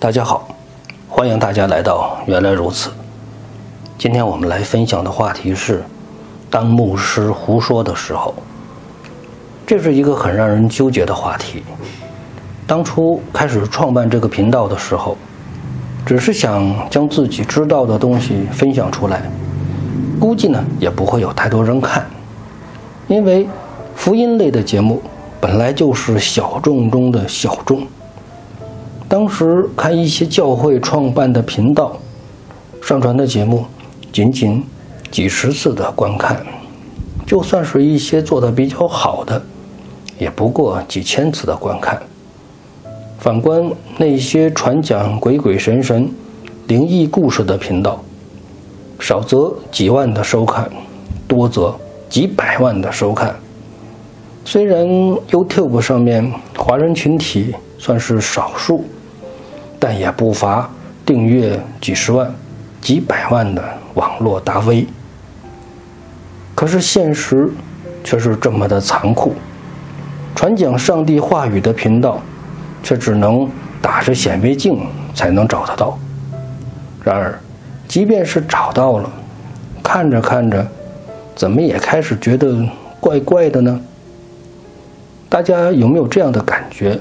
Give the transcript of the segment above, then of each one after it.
大家好，欢迎大家来到原来如此。今天我们来分享的话题是当牧师胡说的时候。这是一个很让人纠结的话题。当初开始创办这个频道的时候，只是想将自己知道的东西分享出来，估计呢也不会有太多人看，因为福音类的节目本来就是小众中的小众。当时看一些教会创办的频道上传的节目，仅仅几十次的观看，就算是一些做得比较好的，也不过几千次的观看。反观那些传讲鬼鬼神神、灵异故事的频道，少则几万的收看，多则几百万的收看。虽然 YouTube 上面华人群体算是少数，但也不乏订阅几十万、几百万的网络大 V。可是现实却是这么的残酷，传讲上帝话语的频道却只能打着显微镜才能找得到。然而即便是找到了，看着看着怎么也开始觉得怪怪的呢？大家有没有这样的感觉？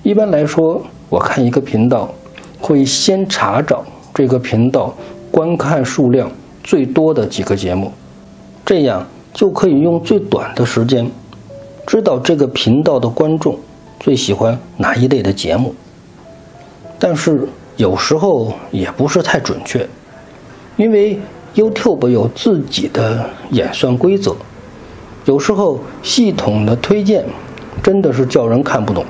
一般来说，我看一个频道会先查找这个频道观看数量最多的几个节目，这样就可以用最短的时间知道这个频道的观众最喜欢哪一类的节目。但是有时候也不是太准确，因为 YouTube 有自己的演算规则，有时候系统的推荐真的是叫人看不懂。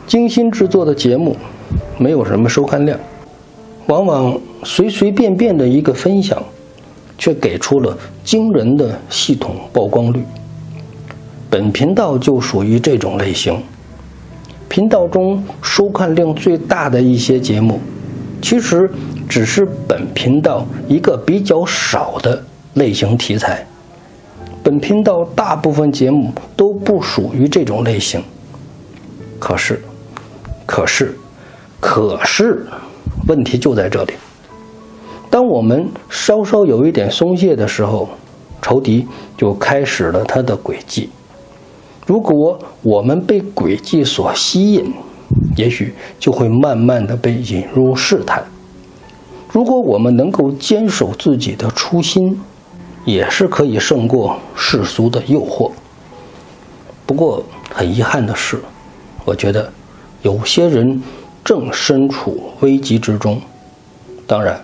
精心制作的节目没有什么收看量，往往随随便便的一个分享却给出了惊人的系统曝光率。本频道就属于这种类型。频道中收看量最大的一些节目，其实只是本频道一个比较少的类型题材。本频道大部分节目都不属于这种类型。可是，问题就在这里。当我们稍稍有一点松懈的时候，仇敌就开始了他的诡计。如果我们被诡计所吸引，也许就会慢慢的被引入试探。如果我们能够坚守自己的初心，也是可以胜过世俗的诱惑。不过很遗憾的是，我觉得有些人正身处危机之中。当然，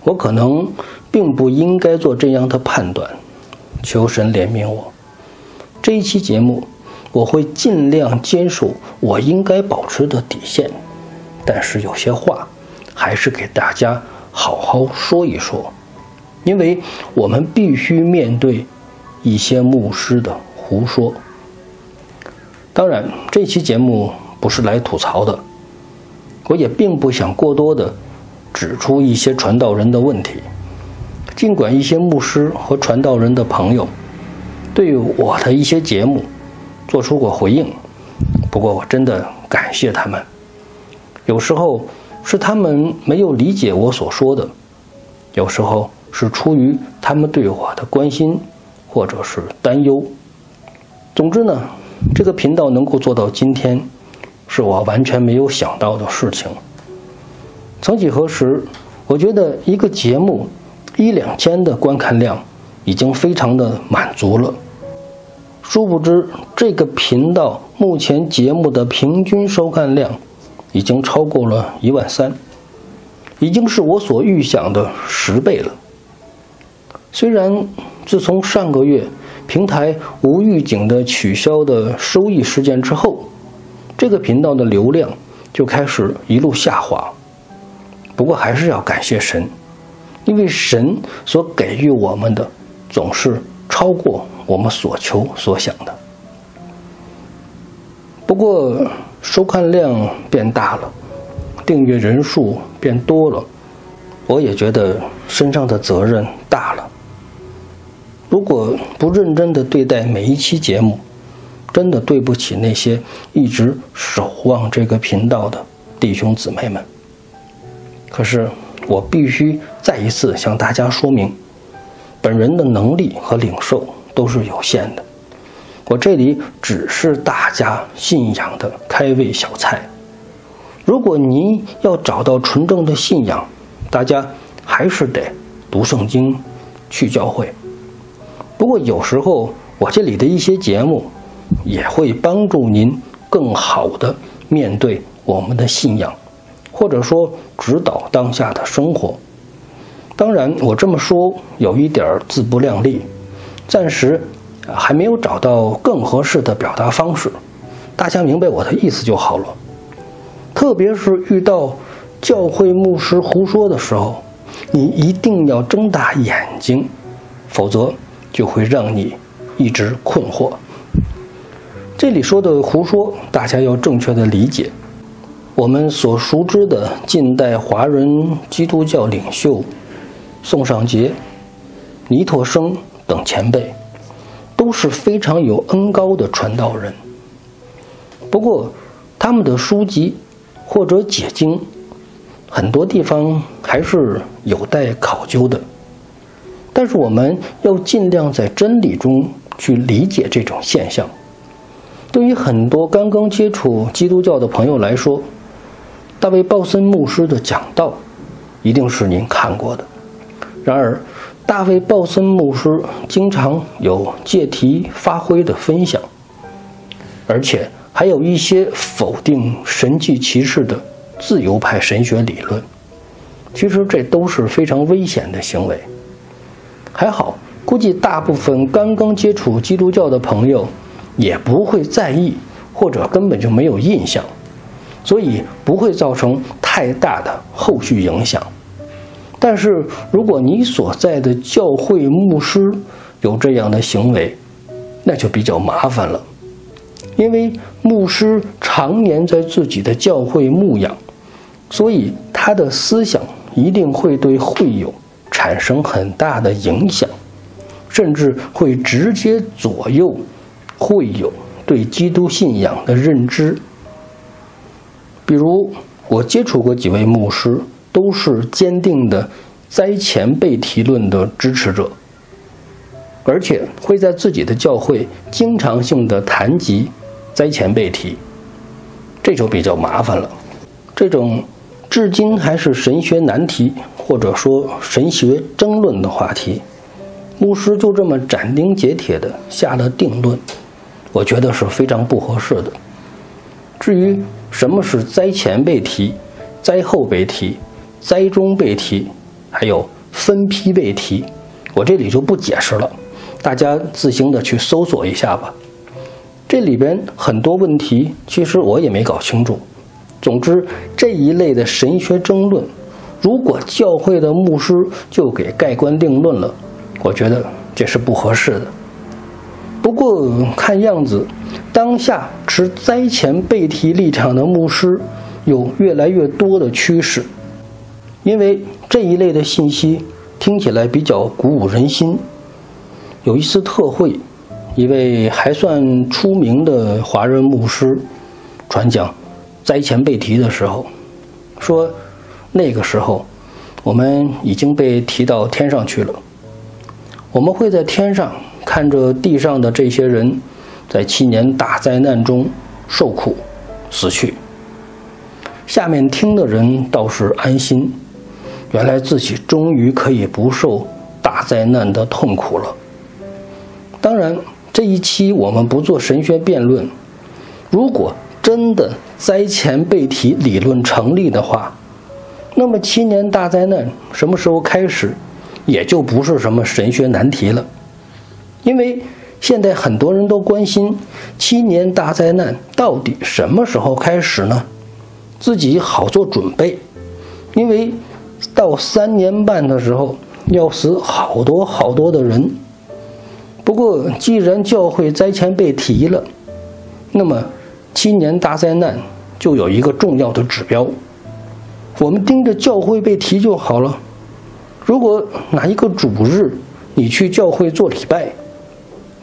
我可能并不应该做这样的判断，求神怜悯我。这一期节目我会尽量坚守我应该保持的底线，但是有些话还是给大家好好说一说，因为我们必须面对一些牧师的胡说。当然，这期节目不是来吐槽的，我也并不想过多的指出一些传道人的问题。尽管一些牧师和传道人的朋友对于我的一些节目做出过回应，不过我真的感谢他们。有时候是他们没有理解我所说的，有时候是出于他们对我的关心或者是担忧。总之呢，这个频道能够做到今天，是我完全没有想到的事情。曾几何时，我觉得一个节目1-2千的观看量已经非常的满足了。殊不知，这个频道目前节目的平均收看量已经超过了13000，已经是我所预想的10倍了。虽然自从上个月平台无预警的取消的收益事件之后，这个频道的流量就开始一路下滑，不过还是要感谢神，因为神所给予我们的总是超过我们所求所想的。不过收看量变大了，订阅人数变多了，我也觉得身上的责任大了。如果不认真的对待每一期节目，真的对不起那些一直守望这个频道的弟兄姊妹们。可是我必须再一次向大家说明，本人的能力和领受都是有限的，我这里只是大家信仰的开胃小菜。如果您要找到纯正的信仰，大家还是得读圣经，去教会。不过有时候我这里的一些节目也会帮助您更好地面对我们的信仰，或者说指导当下的生活。当然我这么说有一点自不量力，暂时还没有找到更合适的表达方式，大家明白我的意思就好了。特别是遇到教会牧师胡说的时候，你一定要睁大眼睛，否则就会让你一直困惑。这里说的胡说，大家要正确的理解。我们所熟知的近代华人基督教领袖宋尚节、尼托生等前辈，都是非常有恩高的传道人。不过他们的书籍或者解经，很多地方还是有待考究的。但是我们要尽量在真理中去理解这种现象。对于很多刚刚接触基督教的朋友来说，大卫·鲍森牧师的讲道一定是您看过的。然而大卫·鲍森牧师经常有借题发挥的分享，而且还有一些否定神迹奇事的自由派神学理论。其实这都是非常危险的行为。还好，估计大部分刚刚接触基督教的朋友也不会在意，或者根本就没有印象，所以不会造成太大的后续影响。但是如果你所在的教会牧师有这样的行为，那就比较麻烦了。因为牧师常年在自己的教会牧养，所以他的思想一定会对会友产生很大的影响，甚至会直接左右会友对基督信仰的认知。比如我接触过几位牧师，都是坚定的灾前被提论的支持者，而且会在自己的教会经常性的谈及灾前被提，这就比较麻烦了。这种至今还是神学难题，或者说神学争论的话题，牧师就这么斩钉截铁地下了定论，我觉得是非常不合适的。至于什么是灾前被提、灾后被提、灾中被提，还有分批被提，我这里就不解释了，大家自行的去搜索一下吧。这里边很多问题其实我也没搞清楚。总之这一类的神学争论，如果教会的牧师就给盖棺定论了，我觉得这是不合适的。不过看样子当下持灾前被提立场的牧师有越来越多的趋势，因为这一类的信息听起来比较鼓舞人心。有一次特会，一位还算出名的华人牧师传讲灾前被提的时候，说那个时候我们已经被提到天上去了，我们会在天上看着地上的这些人在7年大灾难中受苦死去。下面听的人倒是安心，原来自己终于可以不受大灾难的痛苦了。当然这一期我们不做神学辩论，如果真的灾前被提理论成立的话，那么7年大灾难什么时候开始也就不是什么神学难题了。因为现在很多人都关心7年大灾难到底什么时候开始呢，自己好做准备。因为到3年半的时候要死好多的人。不过既然教会灾前被提了，那么7年大灾难就有一个重要的指标，我们盯着教会被提就好了。如果哪一个主日你去教会做礼拜，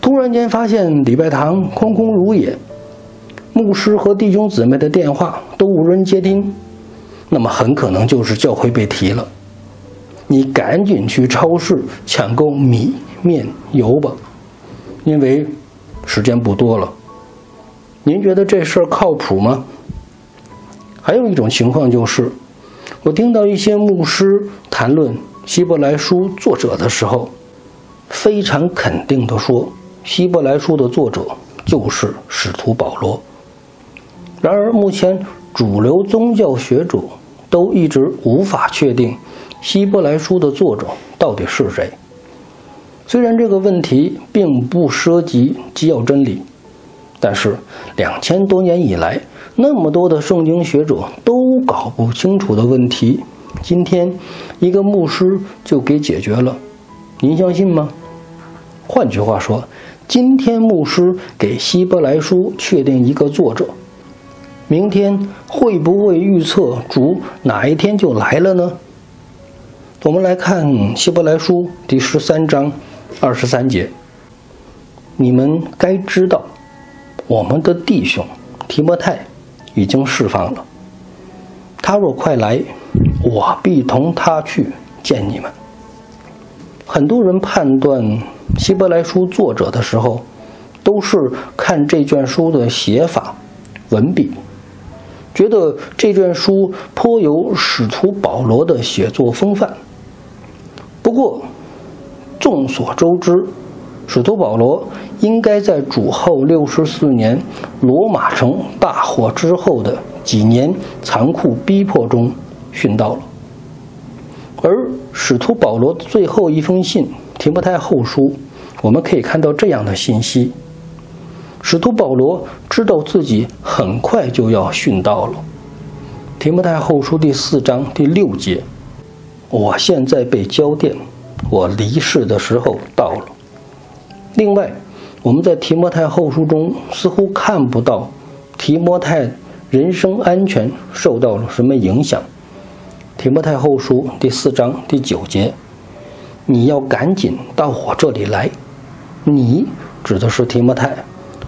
突然间发现礼拜堂空空如也，牧师和弟兄姊妹的电话都无人接听，那么很可能就是教会被提了。你赶紧去超市抢购米、面、油吧，因为时间不多了。您觉得这事儿靠谱吗？还有一种情况就是，我听到一些牧师谈论希伯来书作者的时候，非常肯定地说，希伯来书的作者就是使徒保罗。然而目前主流宗教学者都一直无法确定希伯来书的作者到底是谁。虽然这个问题并不涉及基要真理，但是2000多年以来，那么多的圣经学者都搞不清楚的问题，今天一个牧师就给解决了，您相信吗？换句话说，今天牧师给希伯来书确定一个作者，明天会不会预测主哪一天就来了呢？我们来看希伯来书第13章23节，你们该知道，我们的弟兄提摩太已经释放了，他若快来，我必同他去见你们。很多人判断希伯来书作者的时候，都是看这卷书的写法、文笔，觉得这卷书颇有使徒保罗的写作风范。不过众所周知，使徒保罗应该在主后64年罗马城大火之后的几年残酷逼迫中殉道了。而使徒保罗最后一封信提摩太后书，我们可以看到这样的信息：使徒保罗知道自己很快就要殉道了。提摩太后书第4章第6节，我现在被交奠，我离世的时候到了。另外，我们在提摩太后书中似乎看不到提摩太人身安全受到了什么影响。提摩太后书第4章第9节，你要赶紧到我这里来。你指的是提摩太，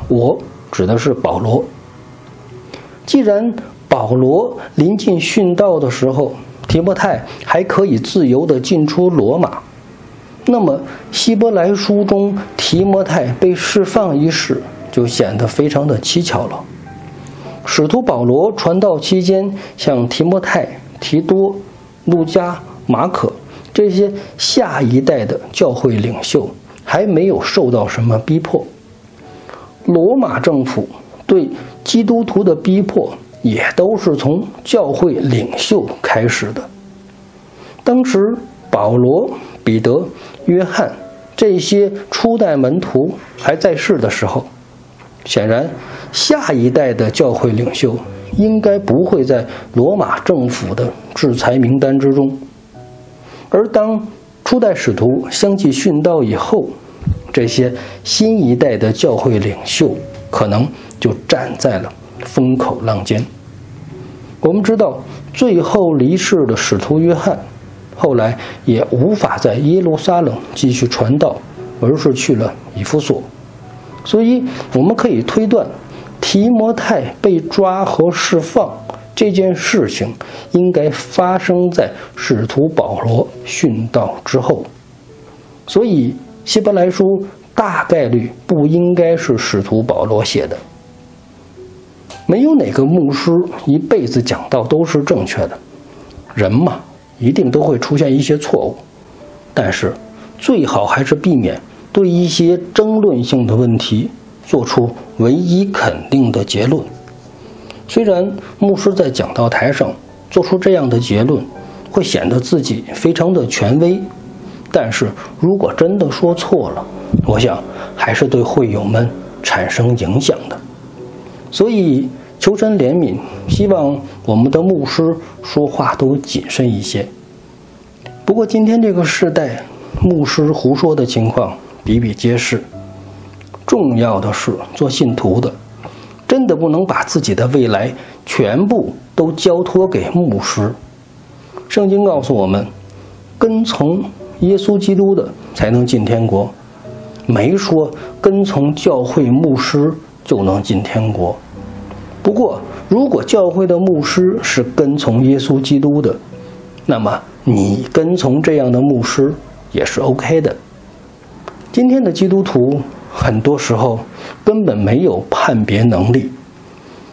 我指的是保罗。既然保罗临近殉道的时候，提摩太还可以自由地进出罗马，那么希伯来书中提摩太被释放一事就显得非常的蹊跷了。使徒保罗传道期间，像提摩太、提多、路加、马可这些下一代的教会领袖还没有受到什么逼迫。罗马政府对基督徒的逼迫也都是从教会领袖开始的。当时保罗、彼得、约翰这些初代门徒还在世的时候，显然下一代的教会领袖应该不会在罗马政府的制裁名单之中。而当初代使徒相继殉道以后，这些新一代的教会领袖可能就站在了风口浪尖。我们知道，最后离世的使徒约翰后来也无法在耶路撒冷继续传道，而是去了以弗所。所以我们可以推断，提摩太被抓和释放这件事情应该发生在使徒保罗殉道之后。所以希伯来书大概率不应该是使徒保罗写的。没有哪个牧师一辈子讲道都是正确的，人嘛，一定都会出现一些错误，但是最好还是避免对一些争论性的问题做出唯一肯定的结论。虽然牧师在讲道台上做出这样的结论会显得自己非常的权威，但是如果真的说错了，我想还是对会友们产生影响的。所以求神怜悯，希望我们的牧师说话都谨慎一些。不过今天这个时代，牧师胡说的情况比比皆是。重要的是，做信徒的真的不能把自己的未来全部都交托给牧师。圣经告诉我们，跟从耶稣基督的才能进天国，没说跟从教会牧师就能进天国。不过如果教会的牧师是跟从耶稣基督的，那么你跟从这样的牧师也是 OK 的。今天的基督徒很多时候根本没有判别能力，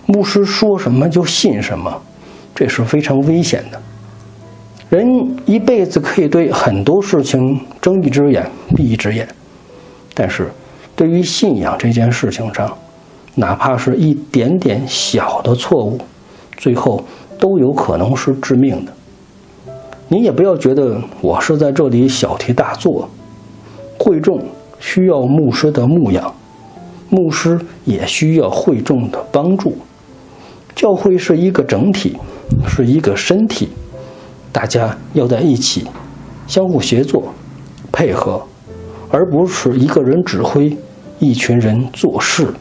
牧师说什么就信什么，这是非常危险的。人一辈子可以对很多事情睁一只眼闭一只眼，但是对于信仰这件事情上，哪怕是一点点小的错误，最后都有可能是致命的。你也不要觉得我是在这里小题大做，会众需要牧师的牧养，牧师也需要会众的帮助。教会是一个整体，是一个身体，大家要在一起相互协作配合，而不是一个人指挥，一群人做事。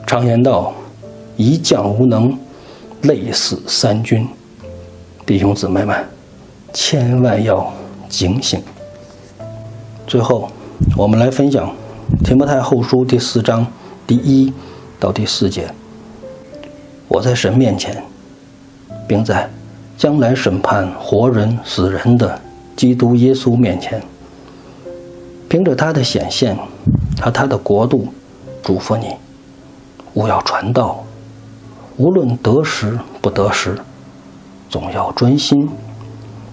常言道，一将无能，累死三军。弟兄姊妹们，千万要警醒。最后，我们来分享提摩太后书第4章第1到第4节。我在神面前，并在将来审判活人死人的基督耶稣面前，凭着他的显现和他的国度，嘱咐你，勿要传道，无论得时不得时，总要专心，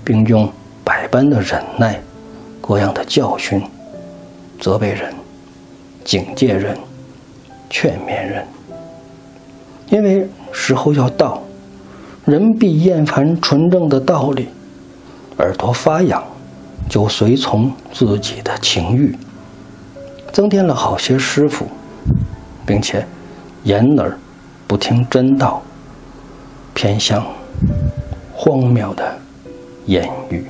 并用百般的忍耐，各样的教训，责备人，警戒人，劝勉人。因为时候要到，人必厌烦纯正的道理，耳朵发痒，就随从自己的情欲，增添了好些师傅，并且掩耳不听真道，偏向荒谬的言语。